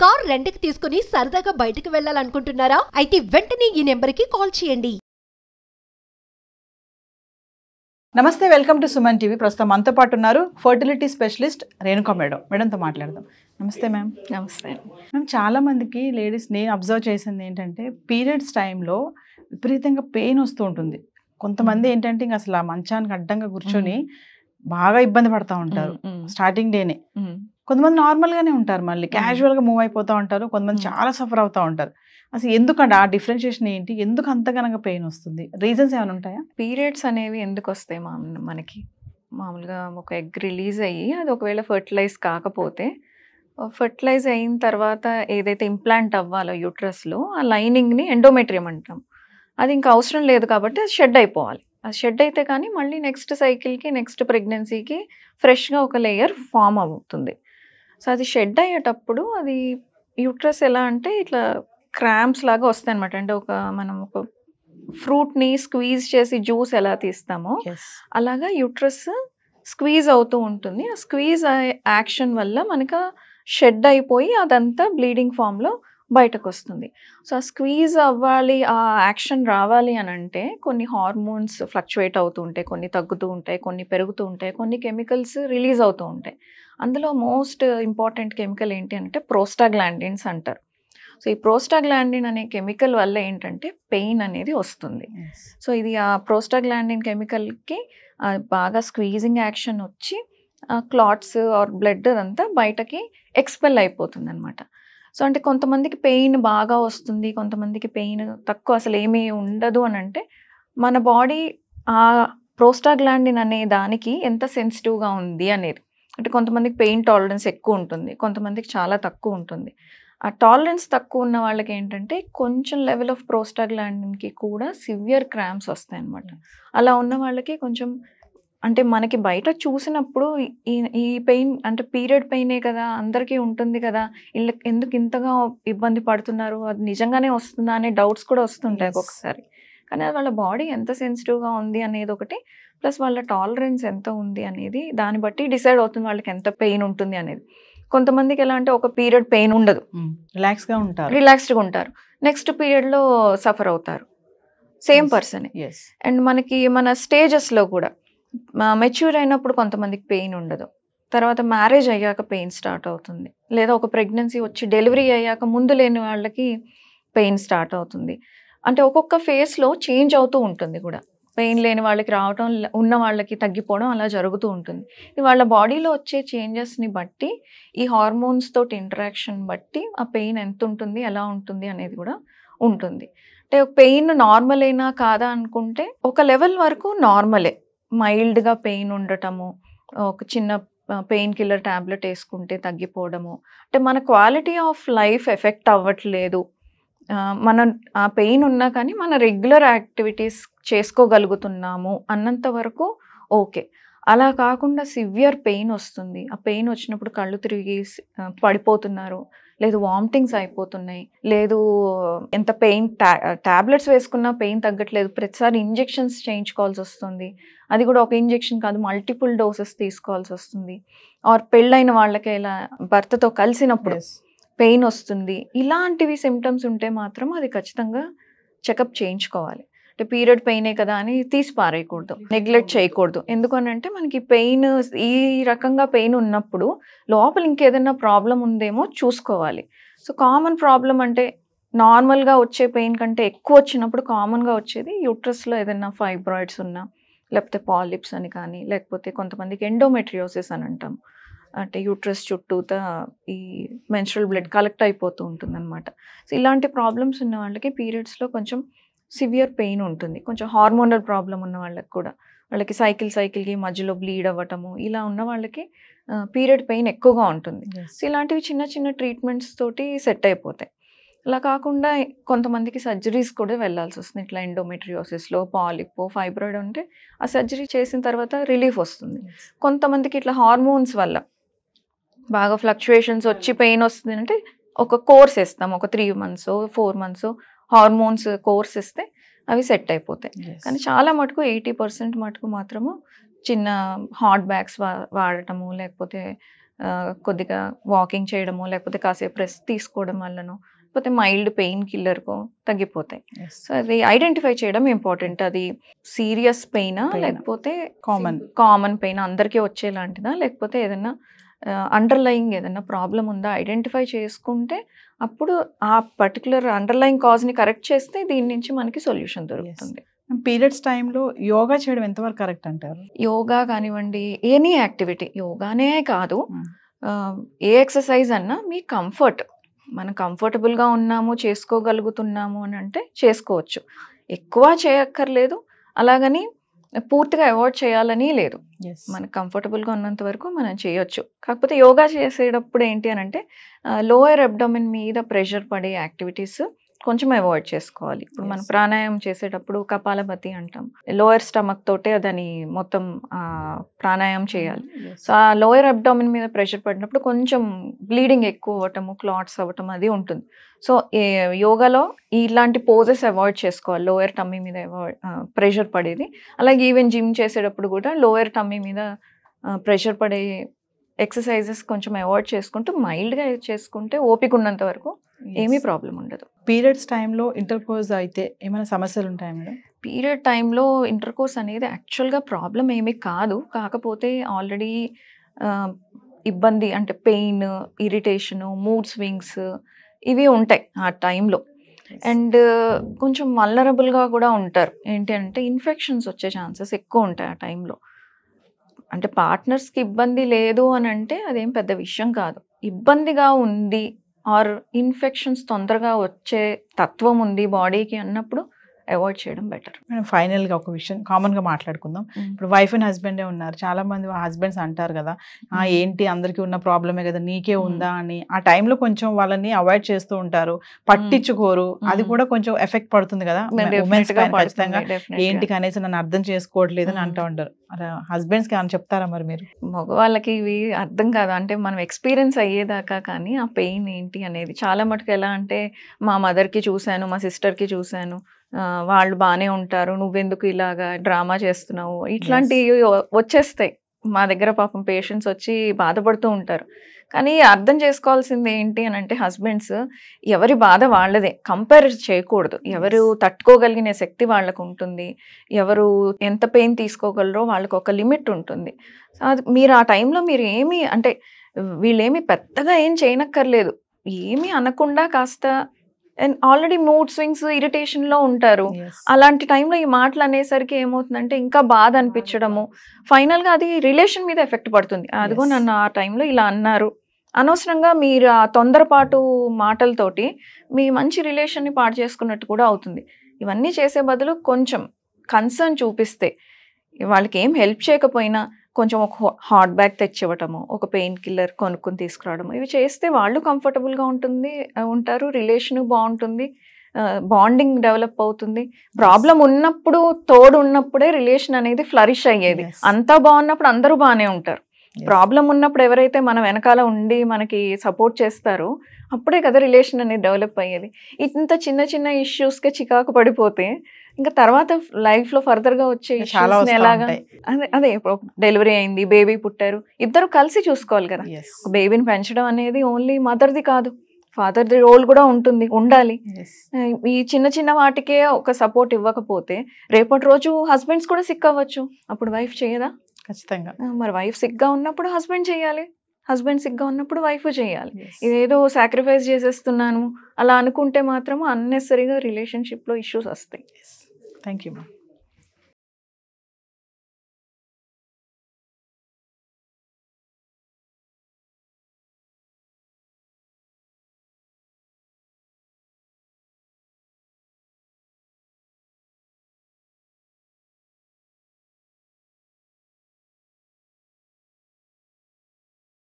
Car రెంట్‌కి తీసుకుని సరదాగా బయటికి వెళ్ళాలనుకుంటున్నారా? అయితే వెంటనే ఈ నెంబర్‌కి కాల్ చేయండి. నమస్తే, వెల్కమ్ టు సుమన్ టీవీ. ప్రస్తుతం మనతో పాటు ఉన్నారు ఫర్టిలిటీ స్పెషలిస్ట్ రేణుకా మేడంతో మాట్లాడదాం. నమస్తే మ్యామ్. నమస్తే. మ్యామ్, చాలా మందికి లేడీస్ నేను అబ్జర్వ్ చేసింది ఏంటంటే పీరియడ్స్ టైంలో విపరీతంగా పెయిన్ వస్తూ ఉంటుంది. కొంతమంది ఏంటంటే ఇంకా అసలు ఆ మంచానికి అడ్డంగా కూర్చొని బాగా ఇబ్బంది పడతా ఉంటారు స్టార్టింగ్ డేనే. కొంతమంది నార్మల్గానే ఉంటారు, మళ్ళీ క్యాజువల్గా మూవ్ అయిపోతూ ఉంటారు. కొంతమంది చాలా సఫర్ అవుతూ ఉంటారు. అసలు ఎందుకంటే ఆ డిఫరెన్షియేషన్ ఏంటి? ఎందుకు అంతగానంగా పెయిన్ వస్తుంది? రీజన్స్ ఏమైనా ఉంటాయా? పీరియడ్స్ అనేవి ఎందుకు వస్తాయి మనకి? మామూలుగా ఒక ఎగ్ రిలీజ్ అయ్యి అది ఒకవేళ ఫర్టిలైజ్ కాకపోతే, ఫర్టిలైజ్ అయిన తర్వాత ఏదైతే ఇంప్లాంట్ అవ్వాలో యూట్రస్లో ఆ లైనింగ్ని ఎండోమెట్రియం అంటాం. అది ఇంకా అవసరం లేదు కాబట్టి అది షెడ్ అయిపోవాలి. అది షెడ్ అయితే కానీ మళ్ళీ నెక్స్ట్ సైకిల్కి నెక్స్ట్ ప్రెగ్నెన్సీకి ఫ్రెష్గా ఒక లేయర్ ఫామ్ అవుతుంది. సో అది షెడ్ అయ్యేటప్పుడు అది యూట్రస్ ఎలా అంటే ఇట్లా క్రాంప్స్ లాగా వస్తాయి అనమాట. అంటే మనం ఒక ఫ్రూట్ని స్క్వీజ్ చేసి జ్యూస్ ఎలా తీస్తామో అలాగా యూట్రస్ స్క్వీజ్ అవుతూ ఉంటుంది. ఆ స్క్వీజ్ యాక్షన్ వల్ల మనకు షెడ్ అయిపోయి అదంతా బ్లీడింగ్ ఫామ్లో బయటకు వస్తుంది. సో ఆ స్క్వీజ్ అవ్వాలి, ఆ యాక్షన్ రావాలి అని అంటే కొన్ని హార్మోన్స్ ఫ్లక్చువేట్ అవుతూ ఉంటాయి, కొన్ని తగ్గుతూ ఉంటాయి, కొన్ని పెరుగుతూ ఉంటాయి, కొన్ని కెమికల్స్ రిలీజ్ అవుతూ ఉంటాయి. అందులో మోస్ట్ ఇంపార్టెంట్ కెమికల్ ఏంటి అంటే ప్రోస్టాగ్లాండిన్స్ అంటారు. సో ఈ ప్రోస్టాగ్లాండిన్ అనే కెమికల్ వల్ల ఏంటంటే పెయిన్ అనేది వస్తుంది. సో ఇది ఆ ప్రోస్టాగ్లాండిన్ కెమికల్కి బాగా స్క్వీజింగ్ యాక్షన్ వచ్చి క్లాట్స్ ఆర్ బ్లడ్ అంతా బయటకి ఎక్స్పెల్ అయిపోతుంది అనమాట. సో అంటే కొంతమందికి పెయిన్ బాగా వస్తుంది, కొంతమందికి పెయిన్ తక్కువ, అసలు ఏమీ ఉండదు అని అంటే మన బాడీ ఆ ప్రోస్టాగ్లాండిన్ అనే దానికి ఎంత సెన్సిటివ్గా ఉంది అనేది. అంటే కొంతమందికి పెయిన్ టాలరెన్స్ ఎక్కువ ఉంటుంది, కొంతమందికి చాలా తక్కువ ఉంటుంది. ఆ టాలరెన్స్ తక్కువ ఉన్న వాళ్ళకి ఏంటంటే కొంచెం లెవెల్ ఆఫ్ ప్రోస్టాగ్లాండిన్కి కూడా సివియర్ క్రాంప్స్ వస్తాయి అన్నమాట. అలా ఉన్న వాళ్ళకి కొంచెం అంటే మనకి బయట చూసినప్పుడు ఈ పెయిన్ అంటే పీరియడ్ పెయినే కదా, అందరికీ ఉంటుంది కదా, వీళ్ళకి ఎందుకు ఇంతగా ఇబ్బంది పడుతున్నారు, అది నిజంగానే వస్తుందా అనే డౌట్స్ కూడా వస్తుంటాయి ఒక్కొక్కసారి. కానీ అది వాళ్ళ బాడీ ఎంత సెన్సిటివ్గా ఉంది అనేది ఒకటి, ప్లస్ వాళ్ళ టాలరెన్స్ ఎంత ఉంది అనేది దాన్ని బట్టి డిసైడ్ అవుతుంది వాళ్ళకి ఎంత పెయిన్ ఉంటుంది అనేది. కొంతమందికి ఎలా అంటే ఒక పీరియడ్ పెయిన్ ఉండదు, రిలాక్స్డ్గా ఉంటారు, నెక్స్ట్ పీరియడ్లో సఫర్ అవుతారు, సేమ్ పర్సన్. అండ్ మనకి మన స్టేజెస్లో కూడా మెచ్యూర్ అయినప్పుడు కొంతమందికి పెయిన్ ఉండదు, తర్వాత మ్యారేజ్ అయ్యాక పెయిన్ స్టార్ట్ అవుతుంది, లేదా ఒక ప్రెగ్నెన్సీ వచ్చి డెలివరీ అయ్యాక ముందు లేని వాళ్ళకి పెయిన్ స్టార్ట్ అవుతుంది. అంటే ఒక్కొక్క ఫేస్లో చేంజ్ అవుతూ ఉంటుంది కూడా. పెయిన్ లేని వాళ్ళకి రావటం, ఉన్న వాళ్ళకి తగ్గిపోవడం అలా జరుగుతూ ఉంటుంది. వాళ్ళ బాడీలో వచ్చే చేంజెస్ని బట్టి, ఈ హార్మోన్స్ తోటి ఇంటరాక్షన్ బట్టి ఆ పెయిన్ ఎంత ఉంటుంది, ఎలా ఉంటుంది అనేది కూడా ఉంటుంది. అంటే పెయిన్ నార్మల్ అయినా కాదా అనుకుంటే ఒక లెవెల్ వరకు నార్మలే, మైల్డ్గా పెయిన్ ఉండటము, ఒక చిన్న పెయిన్ కిల్లర్ ట్యాబ్లెట్ వేసుకుంటే తగ్గిపోవడము, అంటే మన క్వాలిటీ ఆఫ్ లైఫ్ ఎఫెక్ట్ అవ్వట్లేదు, మనం ఆ పెయిన్ ఉన్నా కానీ మన రెగ్యులర్ యాక్టివిటీస్ చేసుకోగలుగుతున్నాము అన్నంత వరకు ఓకే. అలా కాకుండా సివియర్ పెయిన్ వస్తుంది, ఆ పెయిన్ వచ్చినప్పుడు కళ్ళు తిరిగి పడిపోతున్నారు, లేదు వామిటింగ్స్ అయిపోతున్నాయి, లేదు ఎంత పెయిన్ ట్యాబ్లెట్స్ వేసుకున్నా పెయిన్ తగ్గట్లేదు, ప్రతిసారి ఇంజెక్షన్స్ చేయించుకోవాల్సి వస్తుంది, అది కూడా ఒక ఇంజెక్షన్ కాదు మల్టిపుల్ డోసెస్ తీసుకోవాల్సి వస్తుంది, ఆర్ పెళ్ళైన వాళ్ళకి ఇలా భర్తతో కలిసినప్పుడు పెయిన్ వస్తుంది, ఇలాంటివి సిమ్టమ్స్ ఉంటే మాత్రం అది ఖచ్చితంగా చెకప్ చేయించుకోవాలి. అంటే పీరియడ్ పెయినే కదా అని తీసి పారేయకూడదు, నెగ్లెక్ట్ చేయకూడదు. ఎందుకనంటే మనకి పెయిన్ ఈ రకంగా పెయిన్ ఉన్నప్పుడు లోపల ఇంకేదైనా ప్రాబ్లం ఉందేమో చూసుకోవాలి. సో కామన్ ప్రాబ్లం అంటే నార్మల్గా వచ్చే పెయిన్ కంటే ఎక్కువ వచ్చినప్పుడు కామన్గా వచ్చేది యూట్రస్లో ఏదైనా ఫైబ్రాయిడ్స్ ఉన్నా, లేకపోతే పాలిప్స్ అని కానీ, లేకపోతే కొంతమందికి ఎండోమెట్రియోసిస్ అని అంటాం, అంటే యూట్రస్ చుట్టూతా ఈ మెన్స్ట్రువల్ బ్లడ్ కలెక్ట్ అయిపోతూ ఉంటుంది అనమాట. సో ఇలాంటి ప్రాబ్లమ్స్ ఉన్న వాళ్ళకి పీరియడ్స్లో కొంచెం సివియర్ పెయిన్ ఉంటుంది. కొంచెం హార్మోనల్ ప్రాబ్లం ఉన్న వాళ్ళకి కూడా, వాళ్ళకి సైకిల్కి మధ్యలో బ్లీడ్ అవ్వటము, ఇలా ఉన్న వాళ్ళకి పీరియడ్ పెయిన్ ఎక్కువగా ఉంటుంది. సో ఇలాంటివి చిన్న చిన్న ట్రీట్మెంట్స్ తోటి సెట్ అయిపోతాయి. అలా కాకుండా కొంతమందికి సర్జరీస్ కూడా వెళ్ళాల్సి వస్తుంది. ఇట్లా ఎండోమెట్రియోసిస్లో పాలిప్ ఫైబ్రాయిడ్ ఉంటే ఆ సర్జరీ చేసిన తర్వాత రిలీఫ్ వస్తుంది. కొంతమందికి ఇట్లా హార్మోన్స్ వల్ల బాగా ఫ్లక్చుయేషన్స్ వచ్చి పెయిన్ వస్తుంది అంటే ఒక కోర్స్ ఇస్తాం, ఒక 3 months 4 months హార్మోన్స్ కోర్స్ ఇస్తే అవి సెట్ అయిపోతాయి. కానీ చాలా మటుకు 80% మటుకు మాత్రము చిన్న హాట్ బ్యాగ్స్ వాడటము, లేకపోతే కొద్దిగా వాకింగ్ చేయడమో లేకపోతే కాసేపు రెస్ట్ తీసుకోవడం వల్లనో లేకపోతే మైల్డ్ పెయిన్ కిల్లర్కో తగ్గిపోతాయి. సో అది ఐడెంటిఫై చేయడం ఇంపార్టెంట్. అది సీరియస్ పెయినా లేకపోతే కామన్ పెయిన్ అందరికీ వచ్చేలాంటిదా లేకపోతే ఏదైనా అండర్లయింగ్ ఏదైనా ప్రాబ్లం ఉందా ఐడెంటిఫై చేసుకుంటే అప్పుడు ఆ పర్టికులర్ అండర్లయింగ్ కాజ్ని కరెక్ట్ చేస్తే దీని నుంచి మనకి సొల్యూషన్ దొరుకుతుంది. పీరియడ్స్ టైంలో యోగా చేయడం ఎంతవరకు కరెక్ట్ అంటారు? యోగా కానివ్వండి, ఎనీ యాక్టివిటీ, యోగానే కాదు, ఏ ఎక్సర్సైజ్ అన్నా మీ కంఫర్ట్, మనం కంఫర్టబుల్గా ఉన్నాము చేసుకోగలుగుతున్నాము అని అంటే చేసుకోవచ్చు. ఎక్కువ చేయక్కర్లేదు, అలాగని పూర్తిగా అవాయిడ్ చేయాలని లేదు. మనకు కంఫర్టబుల్గా ఉన్నంత వరకు మనం చేయొచ్చు. కాకపోతే యోగా చేసేటప్పుడు ఏంటి అని అంటే లోయర్ అబ్డామిన్ మీద ప్రెషర్ పడే యాక్టివిటీస్ కొంచెం అవాయిడ్ చేసుకోవాలి. ఇప్పుడు మనం ప్రాణాయామం చేసేటప్పుడు కపాలభాతి అంటాం, లోయర్ స్టమక్ తోటే దాన్ని మొత్తం ప్రాణాయామం చేయాలి. సో ఆ లోయర్ అబ్డామిన్ మీద ప్రెషర్ పడినప్పుడు కొంచెం బ్లీడింగ్ ఎక్కువ అవ్వటము, క్లాట్స్ అవ్వటం అది ఉంటుంది. సో యోగాలో ఇలాంటి పోజెస్ అవాయిడ్ చేసుకోవాలి, లోయర్ టమ్మీ మీద ప్రెషర్ పడేది. అలాగే ఈవెన్ జిమ్ చేసేటప్పుడు కూడా లోయర్ టమ్మీ మీద ప్రెషర్ పడే ఎక్సర్సైజెస్ కొంచెం అవాయిడ్ చేసుకుంటూ మైల్డ్గా చేసుకుంటే ఓపిక ఉన్నంత వరకు ఏమీ ప్రాబ్లం ఉండదు. పీరియడ్స్ టైంలో ఇంటర్కోర్స్ అయితే ఏమైనా సమస్యలు ఉంటాయా మేడం? పీరియడ్ టైంలో ఇంటర్కోర్స్ అనేది యాక్చువల్గా ప్రాబ్లం ఏమీ కాదు, కాకపోతే ఆల్రెడీ ఇబ్బంది అంటే పెయిన్, ఇరిటేషను, మూడ్ స్వింగ్స్ ఇవి ఉంటాయి ఆ టైంలో. అండ్ కొంచెం వల్నరబుల్గా కూడా ఉంటారు. ఏంటి అంటే ఇన్ఫెక్షన్స్ వచ్చే ఛాన్సెస్ ఎక్కువ ఉంటాయి ఆ టైంలో. అంటే పార్ట్నర్స్కి ఇబ్బంది లేదు అని అంటే అదేం పెద్ద విషయం కాదు. ఇబ్బందిగా ఉంది ఆర్ ఇన్ఫెక్షన్స్ తొందరగా వచ్చే తత్వం ఉంది బాడీకి అన్నప్పుడు అవాయిడ్ చేయడం బెటర్. ఫైనల్గా ఒక విషయం కామన్గా మాట్లాడుకుందాం. ఇప్పుడు వైఫ్ అండ్ హస్బెండే ఉన్నారు, చాలా మంది హస్బెండ్స్ అంటారు కదా, ఏంటి అందరికీ ఉన్న ప్రాబ్లమే కదా నీకే ఉందా అని. ఆ టైంలో కొంచెం వాళ్ళని అవాయిడ్ చేస్తూ ఉంటారు, పట్టించుకోరు. అది కూడా కొంచెం ఎఫెక్ట్ పడుతుంది కదా ఉమెన్స్ పైన ఖచ్చితంగా. ఏంటి కనీసం నన్ను అర్థం చేసుకోవట్లేదు అని అంటూ ఉంటారు. హస్బెండ్స్కి ఏమైనా చెప్తారా మరి మీరు? మగవాళ్ళకి ఇవి అర్థం కాదు, అంటే మనం ఎక్స్పీరియన్స్ అయ్యేదాకా కానీ ఆ పెయిన్ ఏంటి అనేది. చాలా మటుకు ఎలా అంటే మా మదర్కి చూశాను, మా సిస్టర్కి చూశాను, వాళ్ళు బాగానే ఉంటారు, నువ్వెందుకు ఇలాగా డ్రామా చేస్తున్నావు, ఇట్లాంటివి వచ్చేస్తాయి మా దగ్గర. పాపం పేషెంట్స్ వచ్చి బాధపడుతూ ఉంటారు. కానీ అర్థం చేసుకోవాల్సింది ఏంటి అని అంటే హస్బెండ్స్ ఎవరి బాధ వాళ్ళదే, కంపేర్ చేయకూడదు. ఎవరు తట్టుకోగలిగిన శక్తి వాళ్ళకు ఉంటుంది, ఎవరు ఎంత పెయిన్ తీసుకోగలరో వాళ్ళకు ఒక లిమిట్ ఉంటుంది. అది మీరు ఆ టైంలో మీరు ఏమీ అంటే వీళ్ళేమి పెద్దగా ఏం చేయనక్కర్లేదు, ఏమీ అనకుండా కాస్త ఆల్రెడీ మూడ్ స్వింగ్స్, ఇరిటేషన్లో ఉంటారు. అలాంటి టైంలో ఈ మాటలు అనేసరికి ఏమవుతుందంటే ఇంకా బాధ అనిపించడము, ఫైనల్గా అది రిలేషన్ మీద ఎఫెక్ట్ పడుతుంది. అదిగో నన్ను ఆ టైంలో ఇలా అన్నారు, అనవసరంగా మీరు ఆ తొందరపాటు మాటలతోటి మీ మంచి రిలేషన్ని పాడు చేసుకున్నట్టు కూడా అవుతుంది. ఇవన్నీ చేసే బదులు కొంచెం కన్సర్న్ చూపిస్తే, వాళ్ళకి ఏం హెల్ప్ చేయకపోయినా కొంచెం ఒక హాట్ బ్యాగ్ తెచ్చివ్వటము, ఒక పెయిన్ కిల్లర్ కొనుక్కొని తీసుకురావడము, ఇవి చేస్తే వాళ్ళు కంఫర్టబుల్గా ఉంటారు, రిలేషన్ బాగుంటుంది, బాండింగ్ డెవలప్ అవుతుంది. ప్రాబ్లం ఉన్నప్పుడు తోడు ఉన్నప్పుడే రిలేషన్ అనేది ఫ్లరిష్ అయ్యేది. అంతా బాగున్నప్పుడు అందరూ బాగానే ఉంటారు. ప్రాబ్లం ఉన్నప్పుడు ఎవరైతే మన వెనకాల ఉండి మనకి సపోర్ట్ చేస్తారో అప్పుడే కదా రిలేషన్ అనేది డెవలప్ అయ్యేది. ఇంత చిన్న చిన్న ఇష్యూస్కే చికాకు పడిపోతే ఇంకా తర్వాత లైఫ్లో ఫర్దర్గా వచ్చే ఇష్యూస్ ఎలాగా, అదే డెలివరీ అయింది, బేబీ పుట్టారు, ఇద్దరు కలిసి చూసుకోవాలి కదా. బేబీని పెంచడం అనేది ఓన్లీ మదర్ది కాదు, ఫాదర్ది రోల్ కూడా ఉండాలి. ఈ చిన్న చిన్న వాటికే ఒక సపోర్ట్ ఇవ్వకపోతే రేపటి రోజు హస్బెండ్స్ కూడా సిక్ అవ్వచ్చు, అప్పుడు వైఫ్ చేయదా? ఖచ్చితంగా. మరి వైఫ్ సిక్గా ఉన్నప్పుడు హస్బెండ్ చేయాలి, హస్బెండ్ సిక్గా ఉన్నప్పుడు వైఫ్ చేయాలి. ఇదేదో సాక్రిఫైస్ చేసేస్తున్నాను అలా అనుకుంటే మాత్రం అన్నెసరీగా రిలేషన్షిప్లో ఇష్యూస్ వస్తాయి. Thank you.